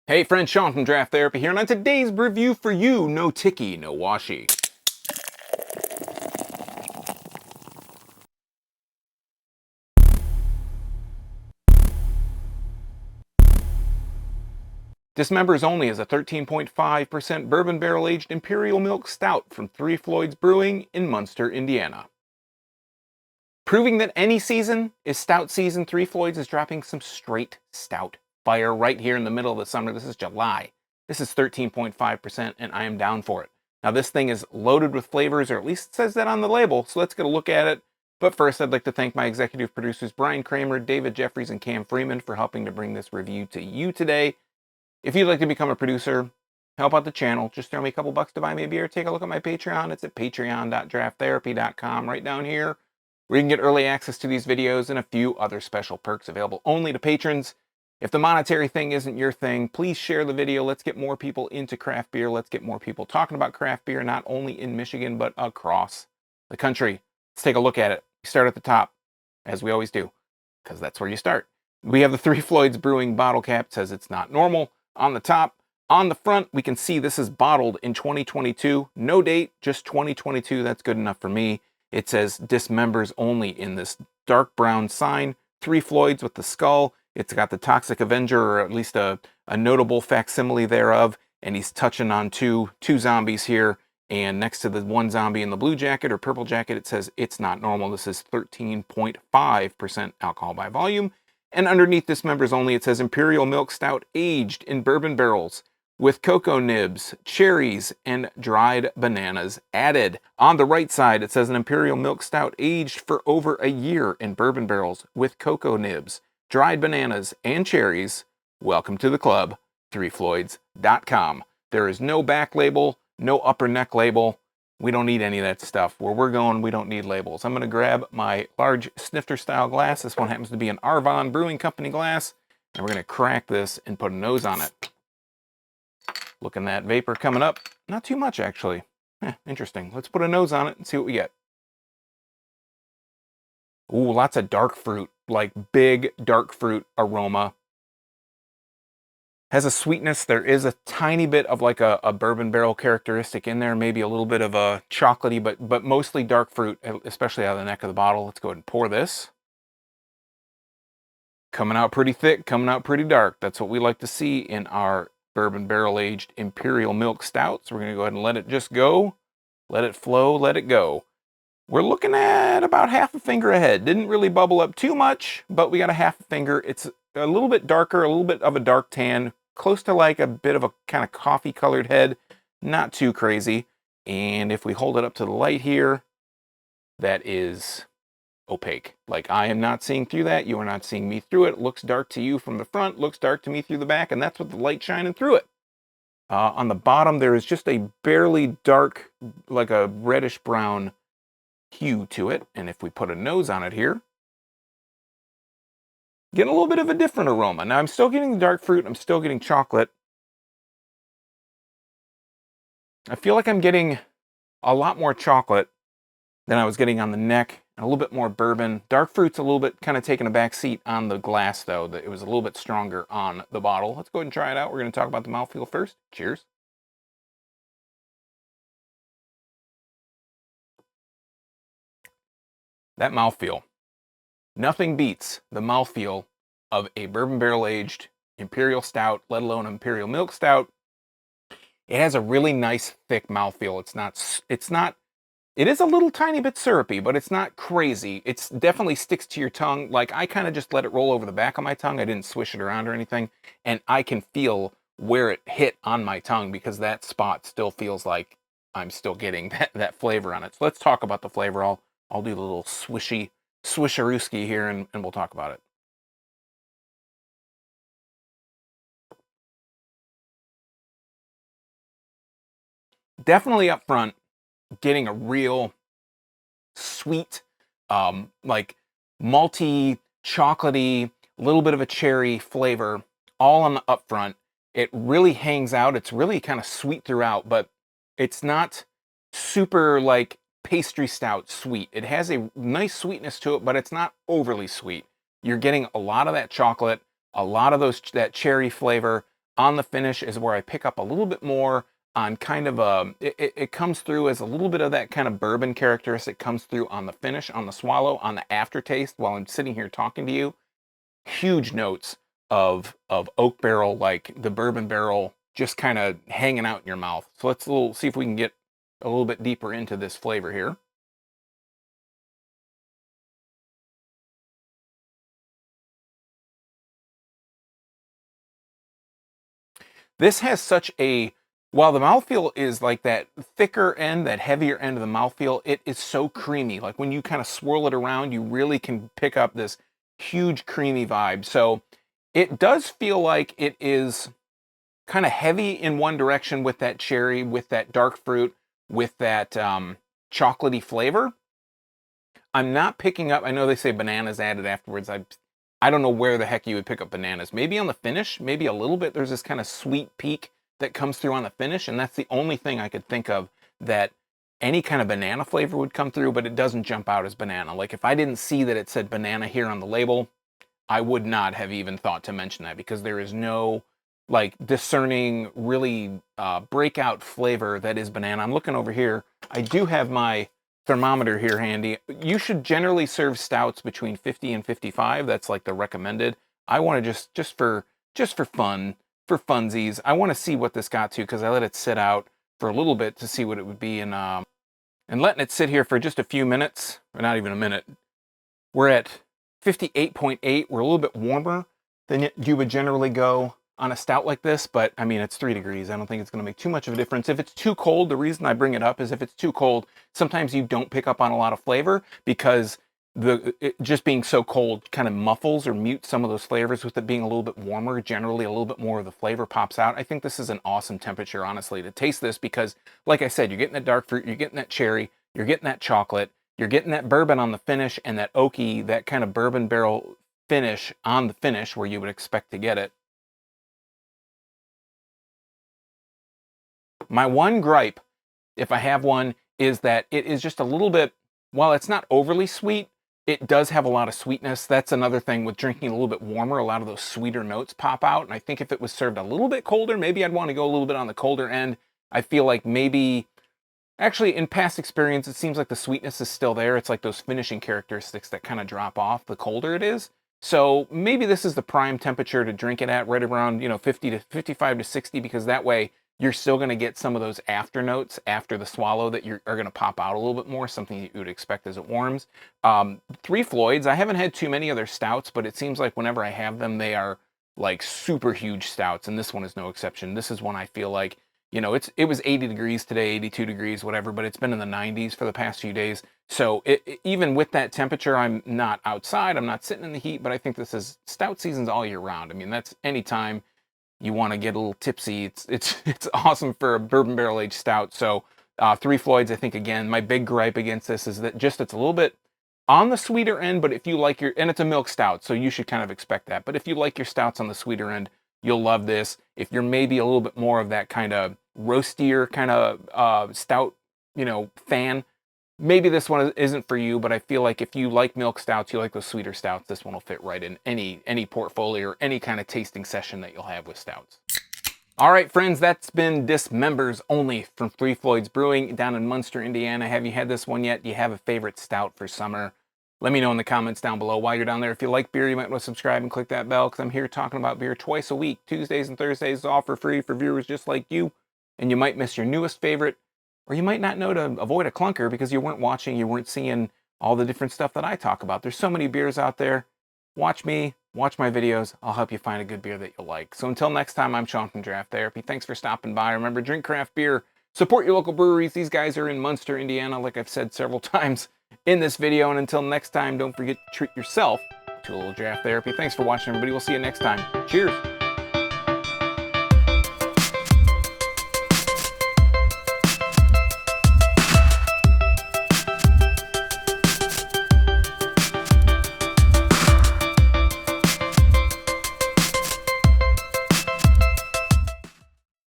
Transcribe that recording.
Hey friends, Sean from Draft Therapy here, and on today's review for you, no ticky, no washy. Dismembers Only is a 13.5% bourbon barrel-aged Imperial milk stout from Floyd's Brewing in Munster, Indiana. Proving that any season is stout season, Floyd's is dropping some straight stout fire right here in the middle of the summer. This is July. This is 13.5%, and I am down for it. Now, this thing is loaded with flavors, or at least it says that on the label, so let's get a look at it. But first, I'd like to thank my executive producers, Brian Kramer, David Jeffries, and Cam Freeman for helping to bring this review to you today. If you'd like to become a producer, help out the channel, just throw me a couple bucks to buy me a beer, take a look at my Patreon. It's at patreon.drafttherapy.com right down here, where you can get early access to these videos and a few other special perks available only to patrons. If the monetary thing isn't your thing, please share the video. Let's get more people into craft beer. Let's get more people talking about craft beer, not only in Michigan, but across the country. Let's take a look at it. We start at the top, as we always do, because that's where you start. We have the Floyd's Brewing bottle cap. It says it's not normal on the top. On the front, we can see this is bottled in 2022. No date, just 2022. That's good enough for me. It says Dismembers Only in this dark brown sign. Floyd's with the skull. It's got the Toxic Avenger, or at least a notable facsimile thereof. And he's touching on two zombies here. And next to the one zombie in the blue jacket or purple jacket, it says it's not normal. This is 13.5% alcohol by volume. And underneath Dismembers Only, it says Imperial Milk Stout aged in bourbon barrels with cocoa nibs, cherries, and dried bananas added. On the right side, it says an Imperial Milk Stout aged for over a year in bourbon barrels with cocoa nibs, dried bananas, and cherries. Welcome to the club, 3floyds.com. There is no back label, no upper neck label. We don't need any of that stuff. Where we're going, we don't need labels. I'm going to grab my large snifter style glass. This one happens to be an Arvon Brewing Company glass. And we're going to crack this and put a nose on it. Looking at that vapor coming up. Not too much, actually. Interesting. Let's put a nose on it and see what we get. Ooh, lots of dark fruit. Like big dark fruit aroma. Has a sweetness. There is a tiny bit of like a bourbon barrel characteristic in there. Maybe a little bit of a chocolatey, but mostly dark fruit, especially out of the neck of the bottle. Let's go ahead and pour this. Coming out pretty thick, coming out pretty dark. That's what we like to see in our bourbon barrel-aged Imperial Milk Stouts. We're going to go ahead and let it just go. Let it flow, let it go. We're looking at about half a finger ahead. Didn't really bubble up too much, but we got a half a finger. It's a little bit darker, a little bit of a dark tan, close to like a bit of a kind of coffee-colored head. Not too crazy. And if we hold it up to the light here, that is opaque. Like, I am not seeing through that. You are not seeing me through it. It looks dark to you from the front, looks dark to me through the back, and that's with the light shining through it. On the bottom, there is just a barely dark, like a reddish-brown hue to it. And if we put a nose on it here, getting a little bit of a different aroma. Now, I'm still getting the dark fruit. I'm still getting chocolate. I feel like I'm getting a lot more chocolate than I was getting on the neck. A little bit more bourbon. Dark fruit's a little bit kind of taking a back seat on the glass, though. It was a little bit stronger on the bottle. Let's go ahead and try it out. We're going to talk about the mouthfeel first. Cheers. That mouthfeel. Nothing beats the mouthfeel of a bourbon barrel-aged Imperial Stout, let alone Imperial Milk Stout. It has a really nice, thick mouthfeel. It is a little tiny bit syrupy, but it's not crazy. It definitely sticks to your tongue. Like, I kind of just let it roll over the back of my tongue. I didn't swish it around or anything. And I can feel where it hit on my tongue because that spot still feels like I'm still getting that flavor on it. So let's talk about the flavor. I'll do the little swisherooski here and we'll talk about it. Definitely up front, getting a real sweet, like malty, chocolatey, little bit of a cherry flavor, all on the up front. It really hangs out. It's really kind of sweet throughout, but it's not super like pastry stout sweet. It has a nice sweetness to it, but it's not overly sweet. You're getting a lot of that chocolate, a lot of that cherry flavor on the finish is where I pick up a little bit more on kind of a, it comes through as a little bit of that kind of bourbon characteristic comes through on the finish, on the swallow, on the aftertaste while I'm sitting here talking to you. Huge notes of oak barrel, like the bourbon barrel just kind of hanging out in your mouth. So let's see if we can get a little bit deeper into this flavor here. This has such a, while the mouthfeel is like that thicker end, that heavier end of the mouthfeel, it is so creamy. Like when you kind of swirl it around, you really can pick up this huge creamy vibe. So it does feel like it is kind of heavy in one direction with that cherry, with that dark fruit, with that chocolatey flavor. I'm not picking up, I know they say bananas added afterwards. I don't know where the heck you would pick up bananas. Maybe on the finish, maybe a little bit. There's this kind of sweet peak that comes through on the finish, and that's the only thing I could think of that any kind of banana flavor would come through, but it doesn't jump out as banana. Like if I didn't see that it said banana here on the label, I would not have even thought to mention that, because there is no like discerning, really breakout flavor that is banana. I'm looking over here. I do have my thermometer here handy. You should generally serve stouts between 50 and 55. That's like the recommended. I want to just for fun, for funsies, I want to see what this got to, because I let it sit out for a little bit to see what it would be, and letting it sit here for just a few minutes, or not even a minute. We're at 58.8. We're a little bit warmer than you would generally go on a stout like this, but I mean, it's 3 degrees. I don't think it's going to make too much of a difference. If it's too cold, the reason I bring it up is if it's too cold, sometimes you don't pick up on a lot of flavor, because it just being so cold kind of muffles or mutes some of those flavors. With it being a little bit warmer, generally a little bit more of the flavor pops out. I think this is an awesome temperature, honestly, to taste this, because like I said, you're getting that dark fruit, you're getting that cherry, you're getting that chocolate, you're getting that bourbon on the finish, and that oaky, that kind of bourbon barrel finish on the finish where you would expect to get it. My one gripe, if I have one, is that it is just a little bit, while it's not overly sweet, it does have a lot of sweetness. That's another thing with drinking a little bit warmer, a lot of those sweeter notes pop out. And I think if it was served a little bit colder, maybe I'd want to go a little bit on the colder end. I feel like maybe, actually in past experience, it seems like the sweetness is still there. It's like those finishing characteristics that kind of drop off the colder it is. So maybe this is the prime temperature to drink it at, right around, 50 to 55 to 60, because that way you're still going to get some of those after notes after the swallow that are going to pop out a little bit more, something you would expect as it warms. 3 Floyds, I haven't had too many other stouts, but it seems like whenever I have them, they are like super huge stouts, and this one is no exception. This is one I feel like, it was 80 degrees today, 82 degrees, whatever, but it's been in the 90s for the past few days. So even with that temperature, I'm not outside, I'm not sitting in the heat, but I think this is stout seasons all year round. I mean, that's anytime you want to get a little tipsy, it's awesome for a bourbon barrel aged stout. So 3 Floyds, I think, again, my big gripe against this is that just it's a little bit on the sweeter end, but if you like and it's a milk stout, so you should kind of expect that. But if you like your stouts on the sweeter end, you'll love this. If you're maybe a little bit more of that kind of roastier kind of stout, fan, maybe this one isn't for you, but I feel like if you like milk stouts, you like those sweeter stouts, this one will fit right in any portfolio or any kind of tasting session that you'll have with stouts. All right, friends, that's been Dismembers Only from 3 Floyds Brewing down in Munster, Indiana. Have you had this one yet? Do you have a favorite stout for summer? Let me know in the comments down below. While you're down there, if you like beer, you might want to subscribe and click that bell, because I'm here talking about beer twice a week, Tuesdays and Thursdays, all for free for viewers just like you. And you might miss your newest favorite, or you might not know to avoid a clunker because you weren't watching, you weren't seeing all the different stuff that I talk about. There's so many beers out there. Watch me, watch my videos. I'll help you find a good beer that you'll like. So until next time, I'm Sean from Draft Therapy. Thanks for stopping by. Remember, drink craft beer. Support your local breweries. These guys are in Munster, Indiana, like I've said several times in this video. And until next time, don't forget to treat yourself to a little draft therapy. Thanks for watching, everybody. We'll see you next time. Cheers.